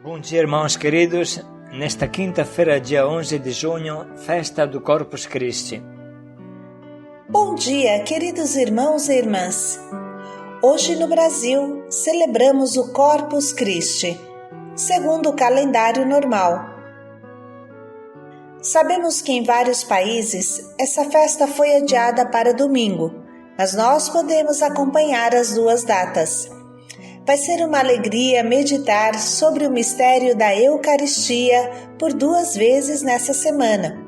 Bom dia, irmãos queridos. Nesta quinta-feira, dia 11 de junho, festa do Corpus Christi. Bom dia, queridos irmãos e irmãs. Hoje no Brasil, celebramos o Corpus Christi, segundo o calendário normal. Sabemos que em vários países essa festa foi adiada para domingo, mas nós podemos acompanhar as duas datas. Vai ser uma alegria meditar sobre o mistério da Eucaristia por 2 vezes nessa semana.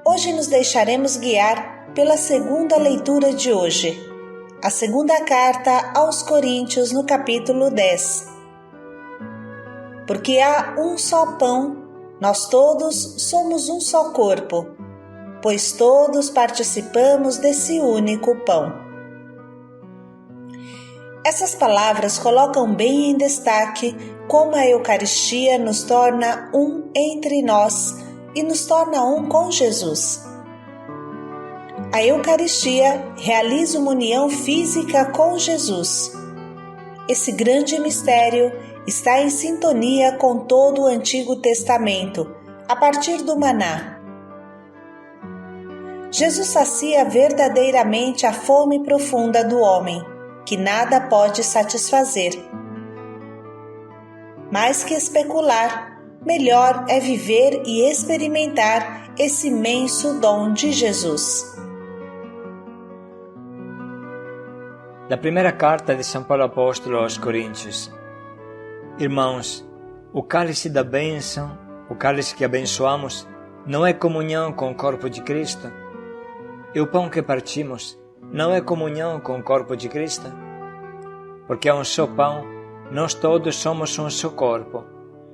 Hoje nos deixaremos guiar pela segunda leitura de hoje, a segunda carta aos Coríntios, no capítulo 10. Porque há um só pão, nós todos somos um só corpo, pois todos participamos desse único pão. Essas palavras colocam bem em destaque como a Eucaristia nos torna um entre nós e nos torna um com Jesus. A Eucaristia realiza uma união física com Jesus. Esse grande mistério está em sintonia com todo o Antigo Testamento, a partir do maná. Jesus sacia verdadeiramente a fome profunda do homem, que nada pode satisfazer. Mais que especular, melhor é viver e experimentar esse imenso dom de Jesus. Da primeira carta de São Paulo Apóstolo aos Coríntios. Irmãos, o cálice da bênção, o cálice que abençoamos, não é comunhão com o corpo de Cristo? E o pão que partimos não é comunhão com o corpo de Cristo? Porque há um só pão, nós todos somos um só corpo,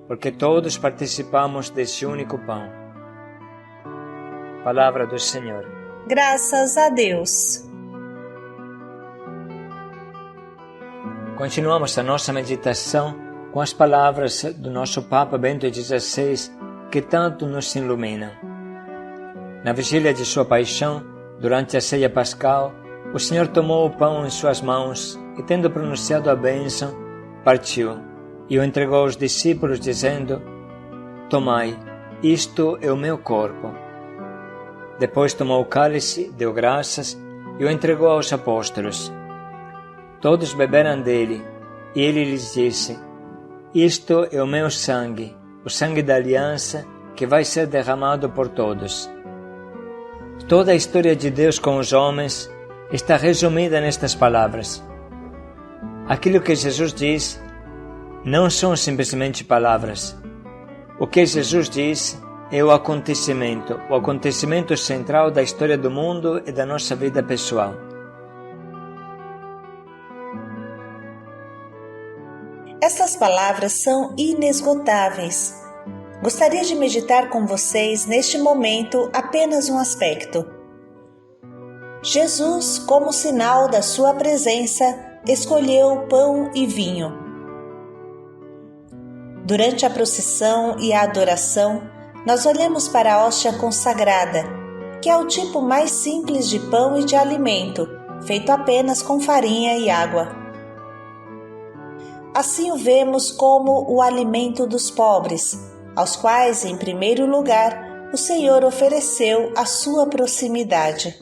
porque todos participamos desse único pão. Palavra do Senhor. Graças a Deus. Continuamos a nossa meditação com as palavras do nosso Papa Bento XVI, que tanto nos iluminam. Na vigília de sua paixão, durante a ceia pascal, o Senhor tomou o pão em suas mãos e, tendo pronunciado a bênção, partiu e o entregou aos discípulos, dizendo: Tomai, isto é o meu corpo. Depois tomou o cálice, deu graças e o entregou aos apóstolos. Todos beberam dele, e ele lhes disse: Isto é o meu sangue, o sangue da aliança, que vai ser derramado por todos. Toda a história de Deus com os homens está resumida nestas palavras. Aquilo que Jesus diz não são simplesmente palavras. O que Jesus diz é o acontecimento central da história do mundo e da nossa vida pessoal. Essas palavras são inesgotáveis. Gostaria de meditar com vocês neste momento apenas um aspecto. Jesus, como sinal da sua presença, escolheu pão e vinho. Durante a procissão e a adoração, nós olhamos para a hóstia consagrada, que é o tipo mais simples de pão e de alimento, feito apenas com farinha e água. Assim o vemos como o alimento dos pobres, aos quais, em primeiro lugar, o Senhor ofereceu a sua proximidade.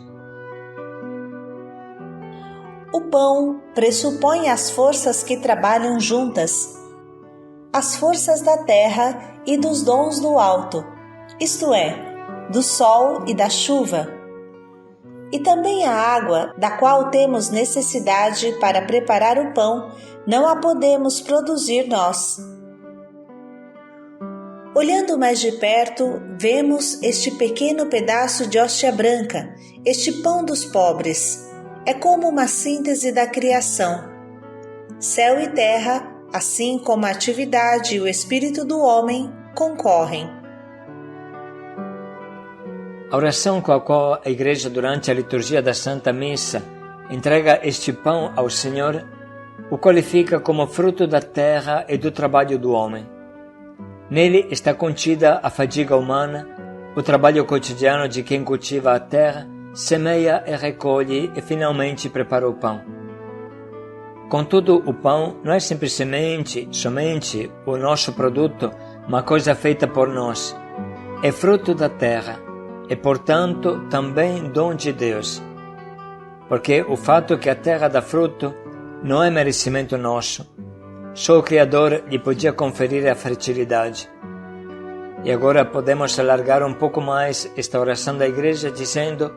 O pão pressupõe as forças que trabalham juntas, as forças da terra e dos dons do alto, isto é, do sol e da chuva, e também a água, da qual temos necessidade para preparar o pão, não a podemos produzir nós. Olhando mais de perto, vemos este pequeno pedaço de hóstia branca, este pão dos pobres. É como uma síntese da criação. Céu e terra, assim como a atividade e o espírito do homem, concorrem. A oração com a qual a Igreja, durante a liturgia da Santa Missa, entrega este pão ao Senhor, o qualifica como fruto da terra e do trabalho do homem. Nele está contida a fadiga humana, o trabalho cotidiano de quem cultiva a terra, semeia e recolhe e finalmente prepara o pão. Contudo, o pão não é somente o nosso produto, uma coisa feita por nós. É fruto da terra e, portanto, também dom de Deus. Porque o fato que a terra dá fruto não é merecimento nosso. Só o Criador lhe podia conferir a fertilidade. E agora podemos alargar um pouco mais esta oração da Igreja dizendo: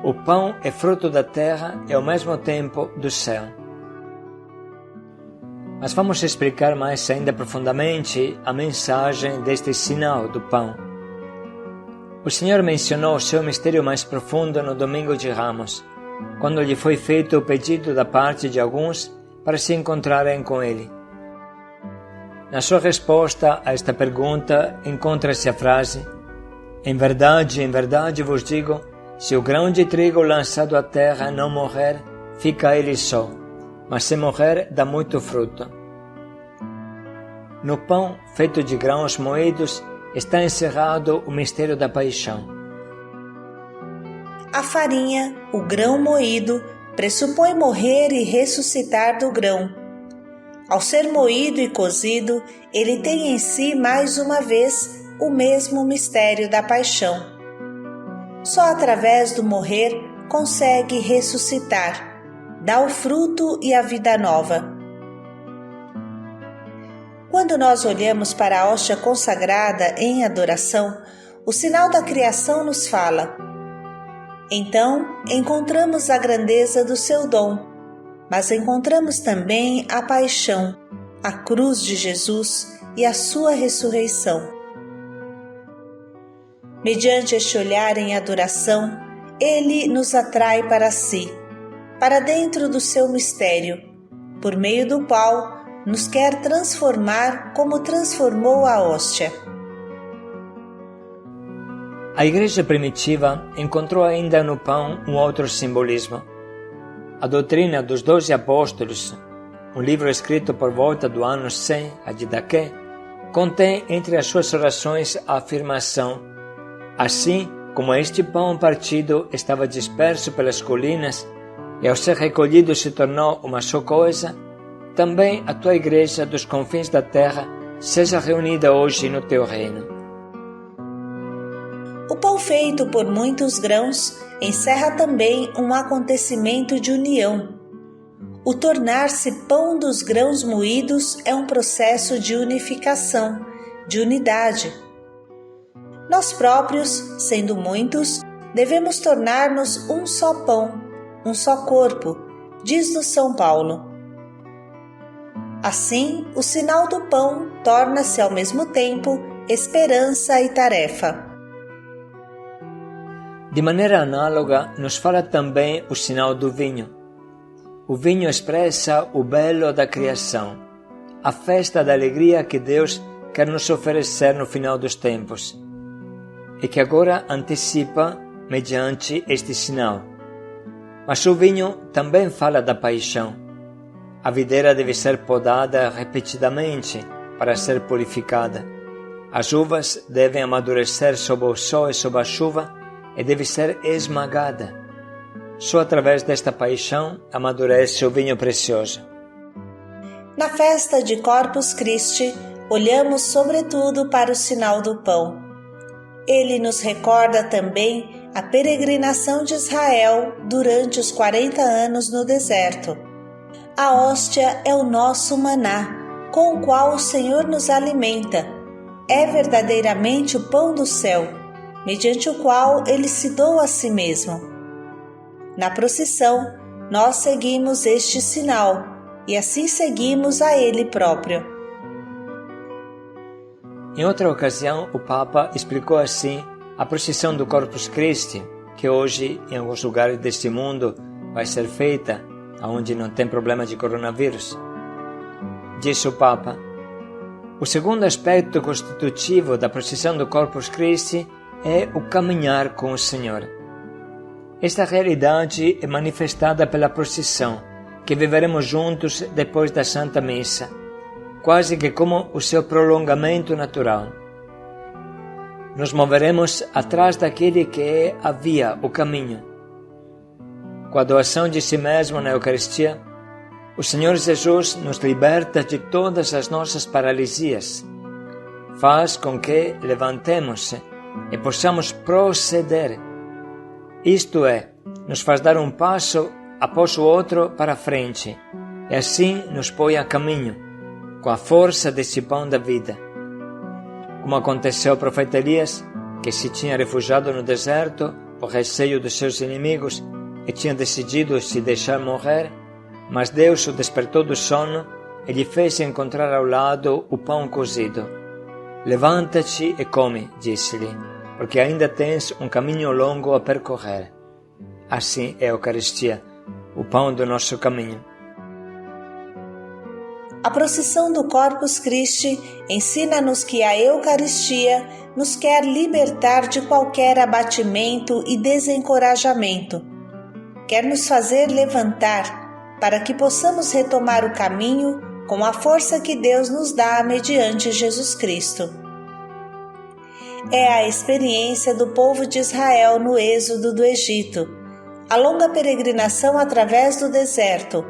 o pão é fruto da terra e ao mesmo tempo do céu. Mas vamos explicar mais ainda profundamente a mensagem deste sinal do pão. O Senhor mencionou o seu mistério mais profundo no Domingo de Ramos, quando lhe foi feito o pedido da parte de alguns para se encontrarem com Ele. Na sua resposta a esta pergunta encontra-se a frase: em verdade vos digo, se o grão de trigo lançado à terra não morrer, fica ele só, mas se morrer, dá muito fruto. No pão feito de grãos moídos está encerrado o mistério da paixão. A farinha, o grão moído, pressupõe morrer e ressuscitar do grão. Ao ser moído e cozido, ele tem em si mais uma vez o mesmo mistério da paixão. Só através do morrer consegue ressuscitar, dá o fruto e a vida nova. Quando nós olhamos para a hóstia consagrada em adoração, o sinal da criação nos fala. Então, encontramos a grandeza do seu dom, mas encontramos também a paixão, a cruz de Jesus e a sua ressurreição. Mediante este olhar em adoração, ele nos atrai para si, para dentro do seu mistério, por meio do qual nos quer transformar como transformou a hóstia. A Igreja primitiva encontrou ainda no pão um outro simbolismo. A doutrina dos 12 apóstolos, um livro escrito por volta do ano 100 a Didaquê, contém entre as suas orações a afirmação: assim como este pão partido estava disperso pelas colinas e ao ser recolhido se tornou uma só coisa, também a tua Igreja dos confins da terra seja reunida hoje no teu reino. O pão feito por muitos grãos encerra também um acontecimento de união. O tornar-se pão dos grãos moídos é um processo de unificação, de unidade. Nós próprios, sendo muitos, devemos tornar-nos um só pão, um só corpo, diz-nos São Paulo. Assim, o sinal do pão torna-se ao mesmo tempo esperança e tarefa. De maneira análoga, nos fala também o sinal do vinho. O vinho expressa o belo da criação, a festa da alegria que Deus quer nos oferecer no final dos tempos, e que agora antecipa mediante este sinal. Mas o vinho também fala da paixão. A videira deve ser podada repetidamente para ser purificada. As uvas devem amadurecer sob o sol e sob a chuva e deve ser esmagada. Só através desta paixão amadurece o vinho precioso. Na festa de Corpus Christi, olhamos sobretudo para o sinal do pão. Ele nos recorda também a peregrinação de Israel durante os 40 anos no deserto. A hóstia é o nosso maná, com o qual o Senhor nos alimenta. É verdadeiramente o pão do céu, mediante o qual ele se doa a si mesmo. Na procissão, nós seguimos este sinal e assim seguimos a ele próprio. Em outra ocasião, o Papa explicou assim a procissão do Corpus Christi, que hoje, em alguns lugares deste mundo, vai ser feita, onde não tem problema de coronavírus. Disse o Papa: o segundo aspecto constitutivo da procissão do Corpus Christi é o caminhar com o Senhor. Esta realidade é manifestada pela procissão, que viveremos juntos depois da Santa Missa, quase que como o seu prolongamento natural. Nos moveremos atrás daquele que é a via, o caminho. Com a doação de si mesmo na Eucaristia, O Senhor Jesus nos liberta de todas as nossas paralisias, faz com que levantemos e possamos proceder. Isto é, nos faz dar um passo após o outro para frente, e assim nos põe a caminho, com a força desse pão da vida. Como aconteceu ao profeta Elias, que se tinha refugiado no deserto por receio dos seus inimigos e tinha decidido se deixar morrer, mas Deus o despertou do sono e lhe fez encontrar ao lado o pão cozido. Levanta-te e come, disse-lhe, porque ainda tens um caminho longo a percorrer. Assim é a Eucaristia, o pão do nosso caminho. A procissão do Corpus Christi ensina-nos que a Eucaristia nos quer libertar de qualquer abatimento e desencorajamento. Quer nos fazer levantar para que possamos retomar o caminho com a força que Deus nos dá mediante Jesus Cristo. É a experiência do povo de Israel no êxodo do Egito, a longa peregrinação através do deserto,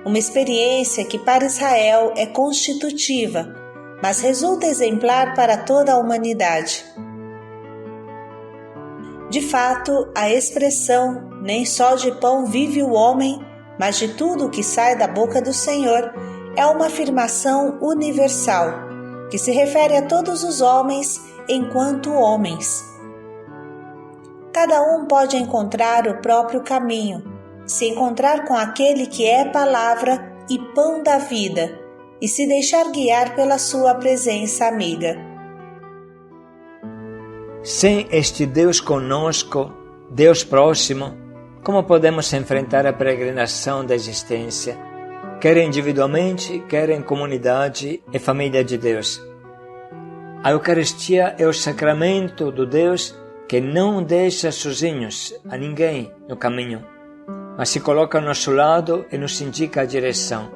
uma experiência que para Israel é constitutiva, mas resulta exemplar para toda a humanidade. De fato, a expressão "nem só de pão vive o homem, mas de tudo o que sai da boca do Senhor" é uma afirmação universal, que se refere a todos os homens enquanto homens. Cada um pode encontrar o próprio caminho, se encontrar com aquele que é palavra e pão da vida, e se deixar guiar pela sua presença amiga. Sem este Deus conosco, Deus próximo, como podemos enfrentar a peregrinação da existência, quer individualmente, quer em comunidade e família de Deus? A Eucaristia é o sacramento do Deus que não deixa sozinhos a ninguém no caminho, mas se coloca ao nosso lado e nos indica a direção.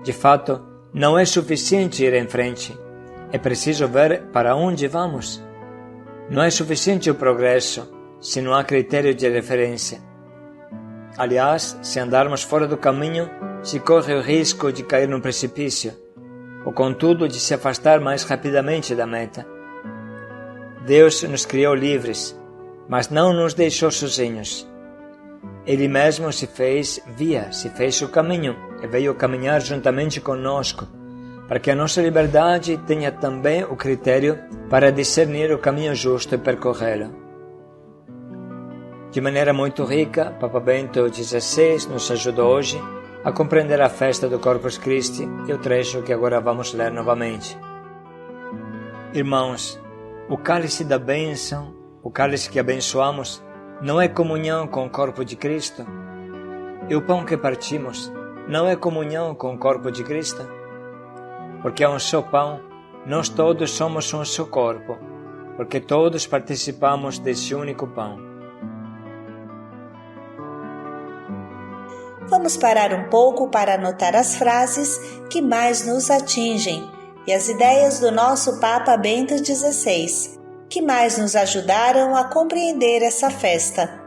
De fato, não é suficiente ir em frente, é preciso ver para onde vamos. Não é suficiente o progresso se não há critério de referência. Aliás, se andarmos fora do caminho, se corre o risco de cair num precipício, ou contudo de se afastar mais rapidamente da meta. Deus nos criou livres, mas não nos deixou sozinhos. Ele mesmo se fez via, se fez o caminho e veio caminhar juntamente conosco, para que a nossa liberdade tenha também o critério para discernir o caminho justo e percorrê-lo. De maneira muito rica, Papa Bento XVI nos ajuda hoje a compreender a festa do Corpus Christi e o trecho que agora vamos ler novamente. Irmãos, o cálice da bênção, o cálice que abençoamos, não é comunhão com o corpo de Cristo? E o pão que partimos não é comunhão com o corpo de Cristo? Porque há um só pão, nós todos somos um só corpo, porque todos participamos desse único pão. Vamos parar um pouco para anotar as frases que mais nos atingem e as ideias do nosso Papa Bento XVI, que mais nos ajudaram a compreender essa festa.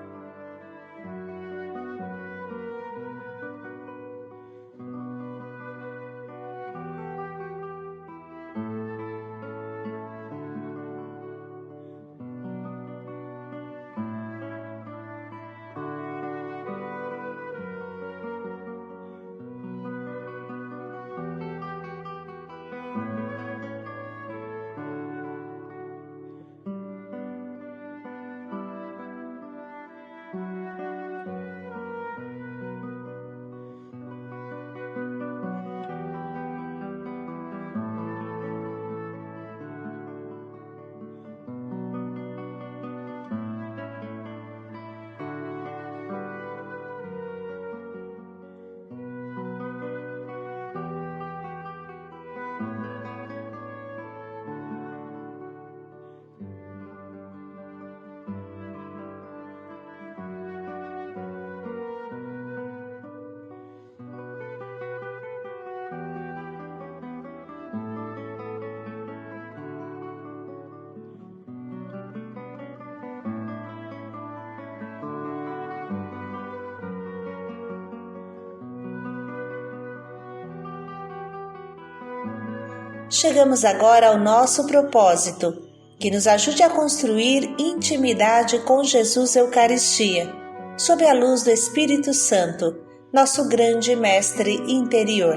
chegamos agora ao nosso propósito, que nos ajude a construir intimidade com Jesus Eucaristia, sob a luz do Espírito Santo, nosso grande mestre interior.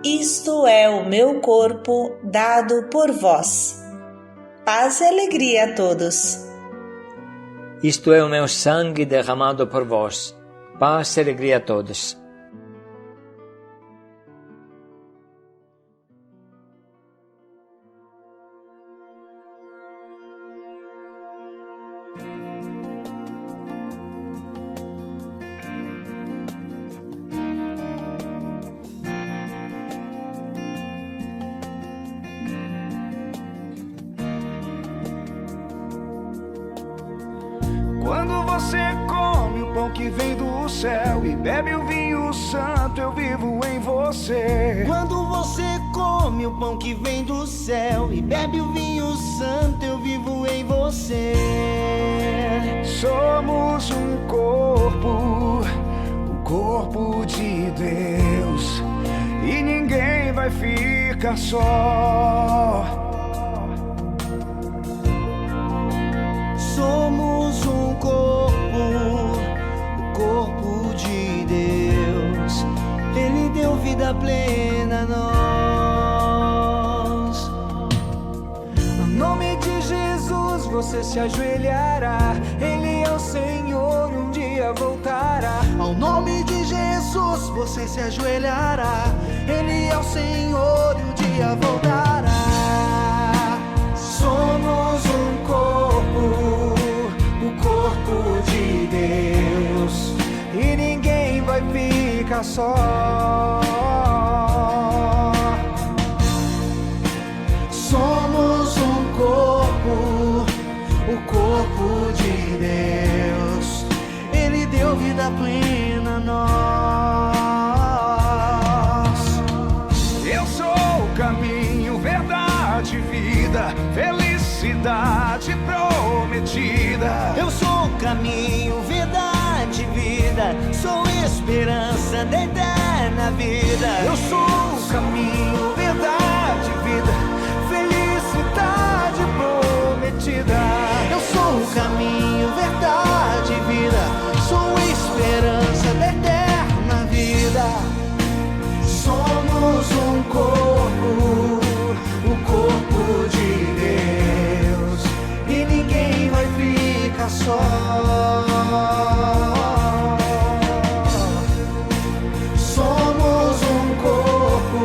Isto é o meu corpo dado por vós. Paz e alegria a todos. Isto é o meu sangue derramado por vós. Paz e alegria a todos. Quando você come o pão que vem do céu e bebe o vinho santo, eu vivo em você. Quando você come o pão que vem do céu e bebe o vinho santo, eu vivo em você. Somos um corpo, o corpo de Deus, e ninguém vai ficar só. Somos um corpo, o corpo de Deus. Ele deu vida plena a nós. No nome de Jesus você se ajoelhará. Ele é o Senhor, um dia voltará. Ao nome de Jesus você se ajoelhará. Ele é o Senhor e um dia voltará. Somos um corpo, o corpo de Deus, e ninguém vai ficar só. Somos um corpo, o corpo de Deus. Ele deu vida plena a nós. Eu sou o caminho, verdade e vida, felicidade prometida. Eu sou o caminho, verdade e vida, sou esperança da eterna vida. Eu sou o caminho, verdade e vida, felicidade prometida. Eu sou o caminho, verdade e vida, sou esperança da eterna vida. Somos um corpo, o corpo de Deus, e ninguém vai ficar só. Somos um corpo,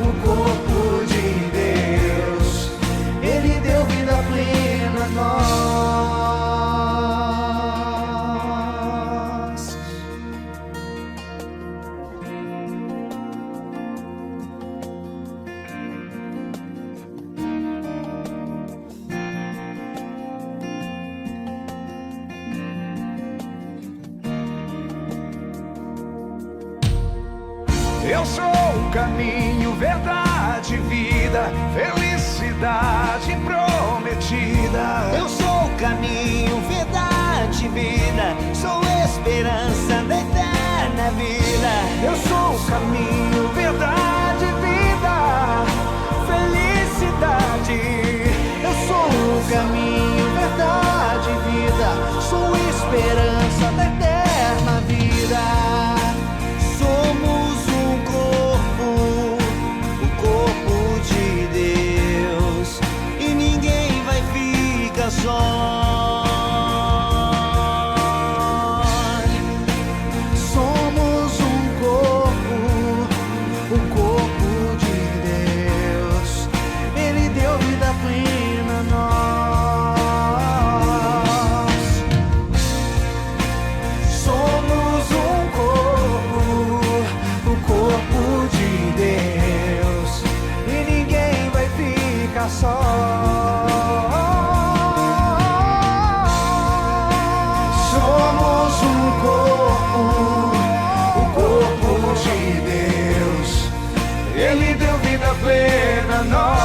o corpo de Deus, Ele deu vida plena a nós. Eu sou o caminho, verdade e vida, felicidade prometida. Eu sou o caminho, verdade e vida, sou esperança da eterna vida. Eu sou o caminho, verdade plena, nós